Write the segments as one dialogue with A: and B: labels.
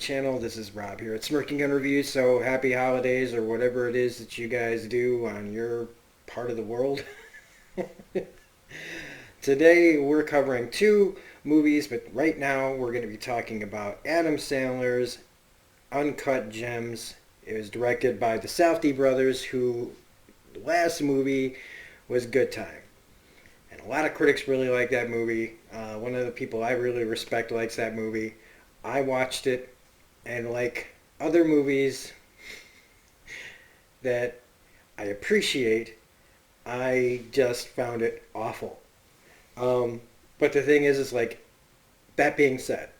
A: channel. This is Rob here at Smirking Gun Reviews. So happy holidays or whatever it is that you guys do on your part of the world. Today we're covering two movies, but right now we're going to be talking about Adam Sandler's Uncut Gems. It was directed by the Safdie brothers, who the last movie was Good Time. And a lot of critics really like that movie. One of the people I really respect likes that movie. I watched it, and like other movies that I appreciate, I just found it awful. But the thing is like, that being said,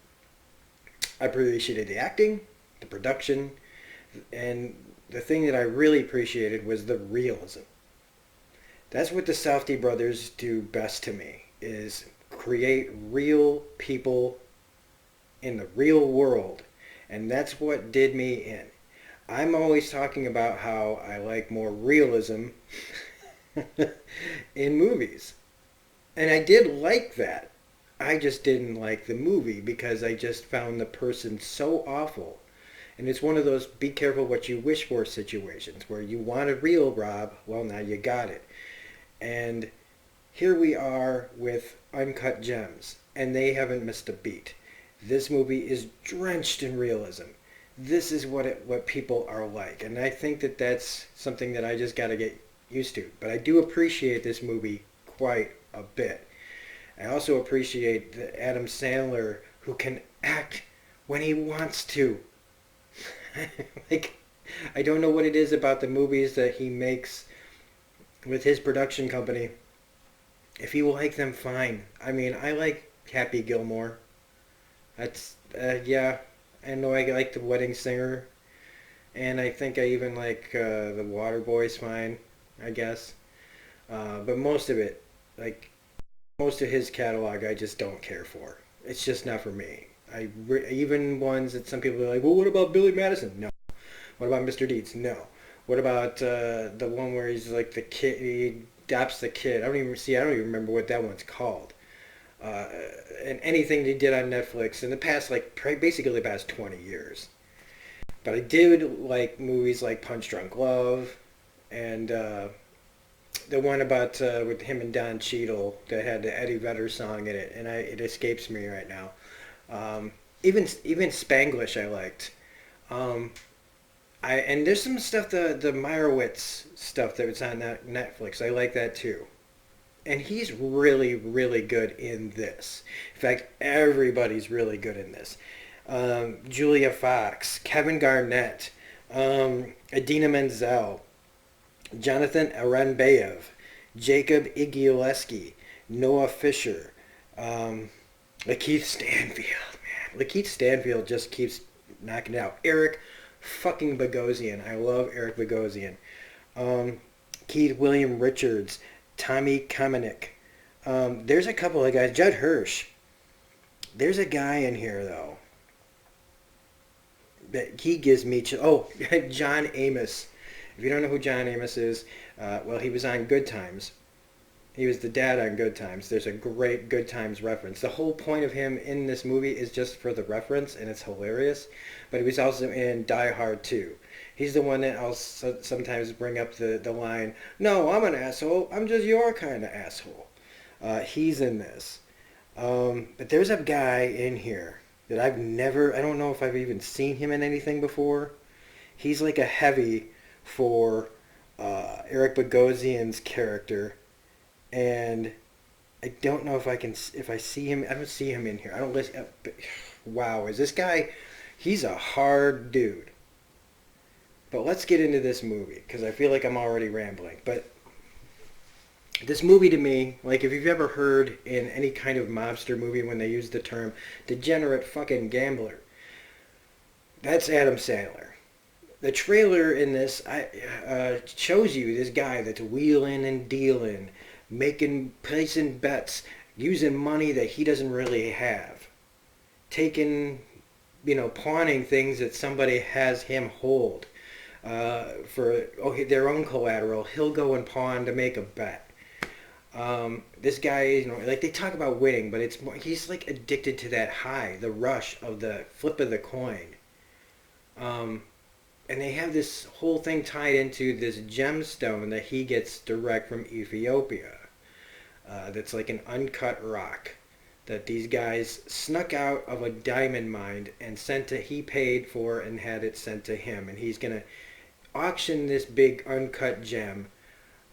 A: I appreciated the acting, the production, and the thing that I really appreciated was the realism. That's what the Safdie brothers do best to me, is create real people in the real world. And that's what did me in. I'm always talking about how I like more realism in movies. And I did like that. I just didn't like the movie because I just found the person so awful. And it's one of those be careful what you wish for situations where you wanted real Rob, well now you got it. And here we are with Uncut Gems, and they haven't missed a beat. This movie is drenched in realism. This is what people are like, and I think that that's something that I just got to get used to. But I do appreciate this movie quite a bit. I also appreciate the Adam Sandler, who can act when he wants to. Like, I don't know what it is about the movies that he makes with his production company. If you like them, fine. I mean, I like Happy Gilmore. That's, yeah. I know I like The Wedding Singer. And I think I even like The Waterboy's fine, I guess. But most of it, like, most of his catalog, I just don't care for. It's just not for me. Even ones that some people are like, well, what about Billy Madison? No. What about Mr. Deeds? No. What about the one where he's like the kid, he adopts the kid? I don't even remember what that one's called. And anything they did on Netflix in the past, like basically the past 20 years. But I did like movies like Punch Drunk Love, and the one about with him and Don Cheadle that had the Eddie Vedder song in it, and it escapes me right now. Even Spanglish I liked. And there's some stuff, the Meyerowitz stuff that was on Netflix. I like that too. And he's really, really good in this. In fact, everybody's really good in this. Julia Fox, Kevin Garnett, Idina Menzel, Jonathan Aranbeyev, Jacob Igieleski, Noah Fisher, Lakeith Stanfield, man. Lakeith Stanfield just keeps knocking it out. Eric fucking Bogosian. I love Eric Bogosian. Keith William Richards, Tommy Kamenik. There's a couple of guys. Judd Hirsch. There's a guy in here though that he gives me John Amos. If you don't know who John Amos is, well, he was on Good Times. He was the dad on Good Times. There's a great Good Times reference. The whole point of him in this movie is just for the reference, and it's hilarious. But he was also in Die Hard 2. He's the one that I'll sometimes bring up the line, no, I'm an asshole. I'm just your kind of asshole. He's in this. But there's a guy in here that I don't know if I've even seen him in anything before. He's like a heavy for Eric Bogosian's character. And I don't know if I see him. I don't see him in here. I don't listen. Wow, is this guy? He's a hard dude. But let's get into this movie because I feel like I'm already rambling. But this movie to me, like if you've ever heard in any kind of mobster movie when they use the term degenerate fucking gambler, that's Adam Sandler. The trailer in this shows you this guy that's wheeling and dealing, placing bets, using money that he doesn't really have, pawning things that somebody has him hold for their own collateral. He'll go and pawn to make a bet. This guy, like they talk about winning, but he's like addicted to that high, the rush of the flip of the coin. Um, and they have this whole thing tied into this gemstone that he gets direct from Ethiopia. That's like an uncut rock that these guys snuck out of a diamond mine and sent to he paid for and had it sent to him, and he's gonna auction this big uncut gem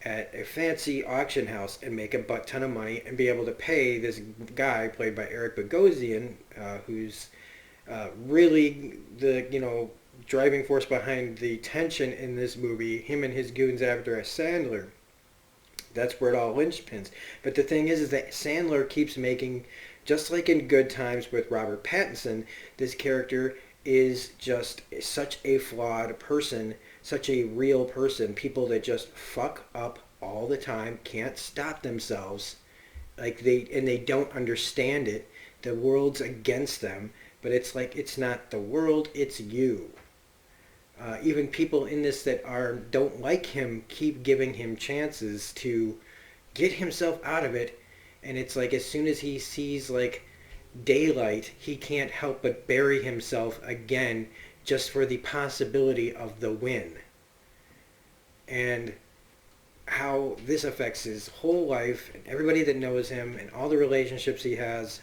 A: at a fancy auction house and make a butt ton of money and be able to pay this guy played by Eric Bogosian, who's really the driving force behind the tension in this movie. Him and his goons after a Sandler. That's where it all linchpins. But the thing is that Sandler keeps making, just like in Good Times with Robert Pattinson, this character is just such a flawed person, such a real person. People that just fuck up all the time, can't stop themselves, they don't understand it. The world's against them, but it's like it's not the world, it's you. Even people in this that don't like him keep giving him chances to get himself out of it, and it's like as soon as he sees like daylight, he can't help but bury himself again just for the possibility of the win. And how this affects his whole life and everybody that knows him and all the relationships he has.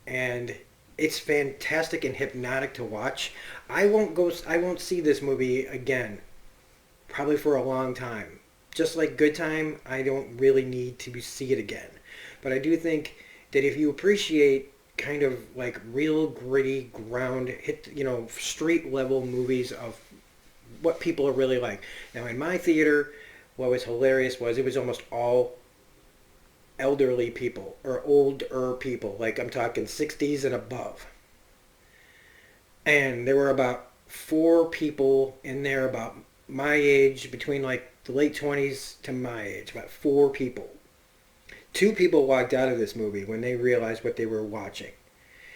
A: And it's fantastic and hypnotic to watch. I won't see this movie again probably for a long time. Just like Good Time, I don't really need to see it again. But I do think that if you appreciate kind of like real gritty ground hit, street level movies of what people are really like. Now in my theater, what was hilarious was it was almost all elderly people or older people, like I'm talking 60s and above. And there were about four people in there about my age, between like the late 20s to my age, about four people. Two people walked out of this movie when they realized what they were watching.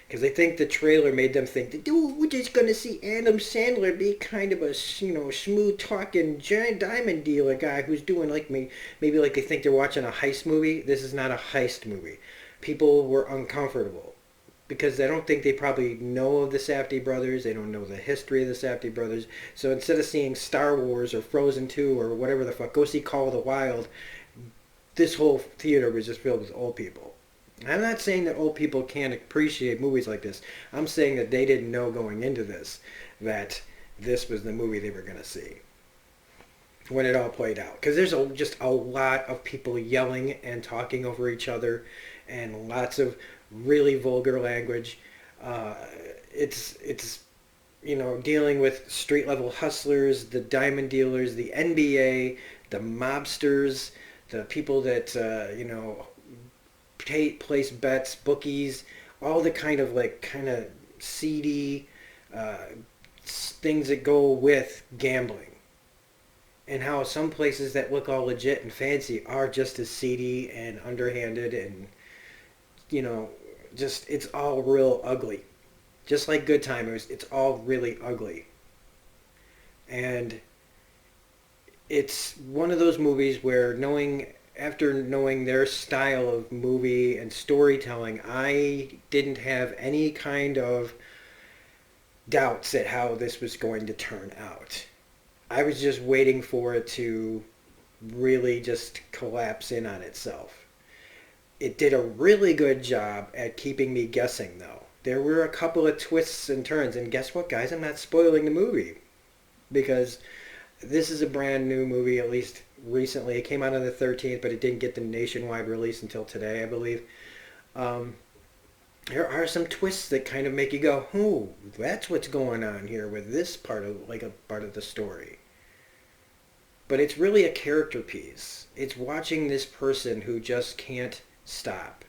A: Because they think the trailer made them think that, dude, we're just going to see Adam Sandler be kind of a, smooth talking giant diamond dealer guy who's doing like me. Maybe like they think they're watching a heist movie. This is not a heist movie. People were uncomfortable because I don't think they probably know of the Safdie brothers. They don't know the history of the Safdie brothers. So instead of seeing Star Wars or Frozen 2 or whatever the fuck, go see Call of the Wild. This whole theater was just filled with old people. I'm not saying that old people can't appreciate movies like this. I'm saying that they didn't know going into this that this was the movie they were going to see when it all played out. Because there's just a lot of people yelling and talking over each other and lots of really vulgar language. It's dealing with street level hustlers, the diamond dealers, the NBA, the mobsters, the people that, place bets, bookies, all the kind of seedy things that go with gambling, and how some places that look all legit and fancy are just as seedy and underhanded, and just it's all real ugly. Just like Good Time, it's all really ugly. And it's one of those movies where after knowing their style of movie and storytelling, I didn't have any kind of doubts at how this was going to turn out. I was just waiting for it to really just collapse in on itself. It did a really good job at keeping me guessing, though. There were a couple of twists and turns, and guess what, guys? I'm not spoiling the movie because this is a brand new movie, at least recently. It came out on the 13th, but it didn't get the nationwide release until today, I believe. There are some twists that kind of make you go, "Oh, that's what's going on here with this part of a part of the story." But it's really a character piece. It's watching this person who just can't stop.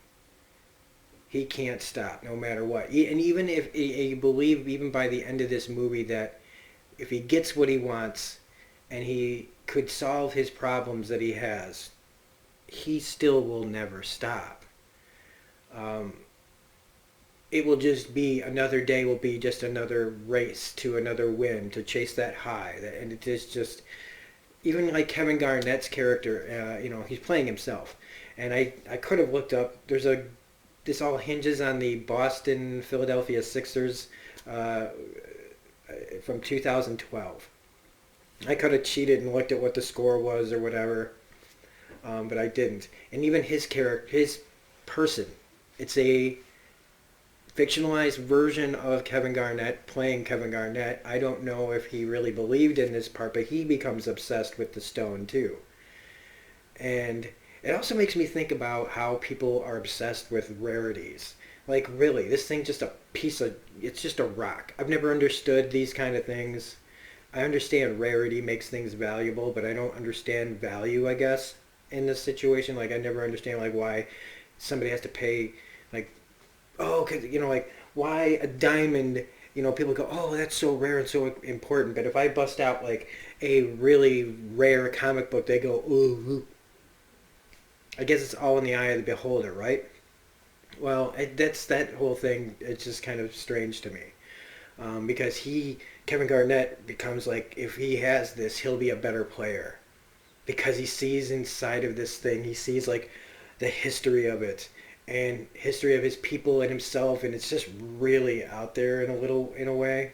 A: He can't stop no matter what. And even if you believe, even by the end of this movie, that if he gets what he wants and he could solve his problems that he has, he still will never stop. It will just be another day, will be just another race to another win, to chase that high. And it is just, even like Kevin Garnett's character, he's playing himself. And I could have looked up, this all hinges on the Boston Philadelphia Sixers. I from 2012. I could have cheated and looked at what the score was or whatever, but I didn't. And even his character, his person, it's a fictionalized version of Kevin Garnett playing Kevin Garnett. I don't know if he really believed in this part, but he becomes obsessed with the stone too. And it also makes me think about how people are obsessed with rarities. Like, really, this thing just a piece of, it's just a rock. I've never understood these kind of things. I understand rarity makes things valuable, but I don't understand value, I guess, in this situation. Like, I never understand, like, why somebody has to pay, like, oh, cause, like, why a diamond, people go, oh, that's so rare and so important. But if I bust out, like, a really rare comic book, they go, ooh. I guess it's all in the eye of the beholder, right? Well, that's that whole thing. It's just kind of strange to me. Because Kevin Garnett becomes like, if he has this, he'll be a better player. Because he sees inside of this thing, he sees like the history of it and history of his people and himself, and it's just really out there in a way.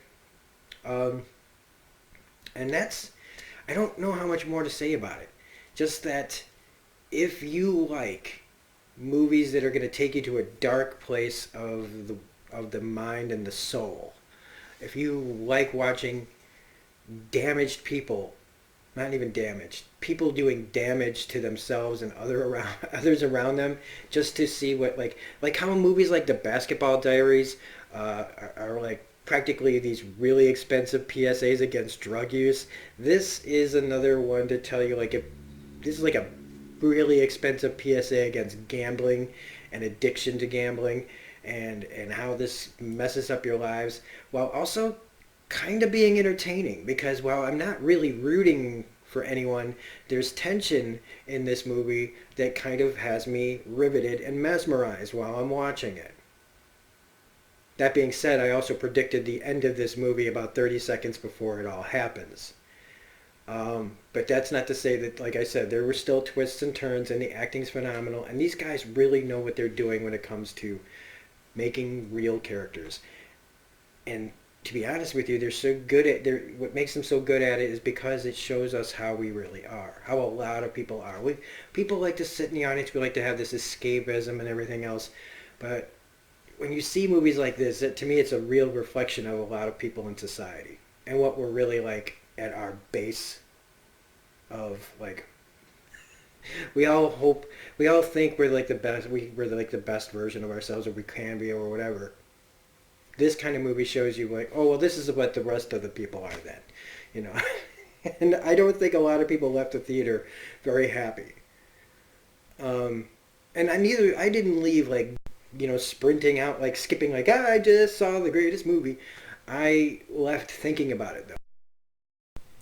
A: Um, and that's, I don't know how much more to say about it. Just that if you like movies that are going to take you to a dark place of the mind and the soul, if you like watching damaged people, not even damaged, people doing damage to themselves and others around them, just to see what like how movies like The Basketball Diaries are like practically these really expensive PSAs against drug use. This is another one to tell you like if this is like a really expensive PSA against gambling and addiction to gambling and how this messes up your lives while also kind of being entertaining, because while I'm not really rooting for anyone, there's tension in this movie that kind of has me riveted and mesmerized while I'm watching it. That being said, I also predicted the end of this movie about 30 seconds before it all happens. But that's not to say that, like I said, there were still twists and turns, and the acting's phenomenal, and these guys really know what they're doing when it comes to making real characters. And to be honest with you, they're so good at what makes them so good at it is because it shows us how we really are, how a lot of people are. People like to sit in the audience, we like to have this escapism and everything else, but when you see movies like this, to me it's a real reflection of a lot of people in society and what we're really like at our base of like we all think we're like the best, we're like the best version of ourselves, or we can be, or whatever. This kind of movie shows you like, oh well, this is what the rest of the people are then, you know. And I don't think a lot of people left the theater very happy. And I didn't leave like, sprinting out, like skipping, like, I just saw the greatest movie. I left thinking about it though.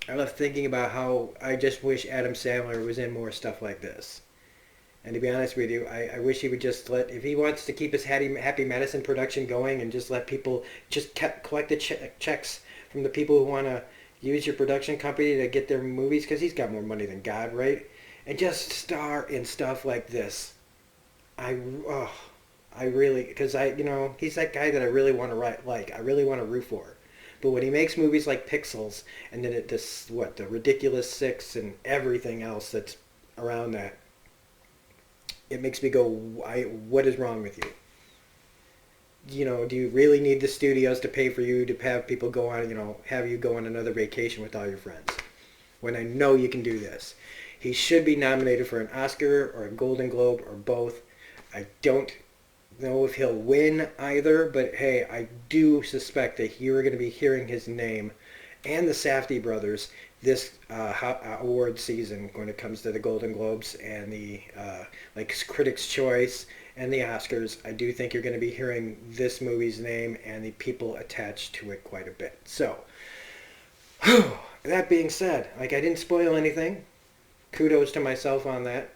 A: I left thinking about how I just wish Adam Sandler was in more stuff like this. And to be honest with you, I wish he would just if he wants to keep his Happy Madison production going and just let people just collect the checks from the people who want to use your production company to get their movies, because he's got more money than God, right? And just star in stuff like this. Oh, I really, because he's that guy that I really want to I really want to root for. But when he makes movies like Pixels, and then the Ridiculous Six and everything else that's around that, it makes me go, what is wrong with you? Do you really need the studios to pay for you to have people go on, have you go on another vacation with all your friends? When I know you can do this. He should be nominated for an Oscar or a Golden Globe or both. I don't know if he'll win either, but hey, I do suspect that you're going to be hearing his name and the Safdie brothers this award season when it comes to the Golden Globes and the Critics' Choice and the Oscars. I do think you're going to be hearing this movie's name and the people attached to it quite a bit. So, that being said, I didn't spoil anything. Kudos to myself on that.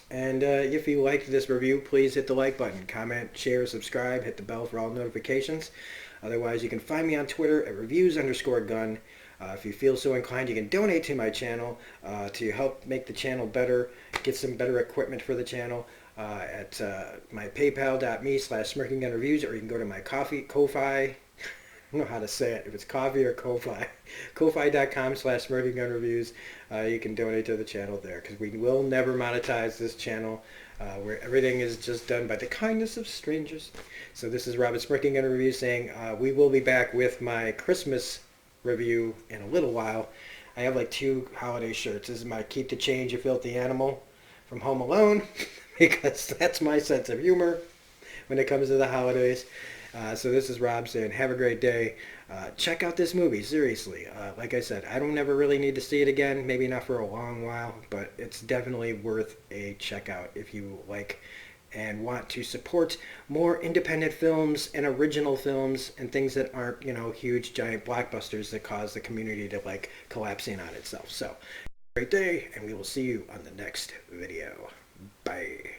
A: And if you liked this review, please hit the like button, comment, share, subscribe, hit the bell for all notifications. Otherwise, you can find me on Twitter at reviews_gun. If you feel so inclined, you can donate to my channel to help make the channel better, get some better equipment for the channel at my paypal.me/smirkinggunreviews, or you can go to my Ko-Fi. don't know how to say it. If it's coffee or Ko-Fi. Ko-Fi.com/SmokinGunReviews. You can donate to the channel there because we will never monetize this channel where everything is just done by the kindness of strangers. So this is Robert Smoking Gun Reviews saying we will be back with my Christmas review in a little while. I have like 2 holiday shirts. This is my Keep the Change, You Filthy Animal from Home Alone because that's my sense of humor when it comes to the holidays. So this is Rob saying, have a great day. Check out this movie, seriously. Like I said, I don't ever really need to see it again, maybe not for a long while, but it's definitely worth a check out if you like and want to support more independent films and original films and things that aren't, huge giant blockbusters that cause the community to like collapse in on itself. So, great day, and we will see you on the next video. Bye.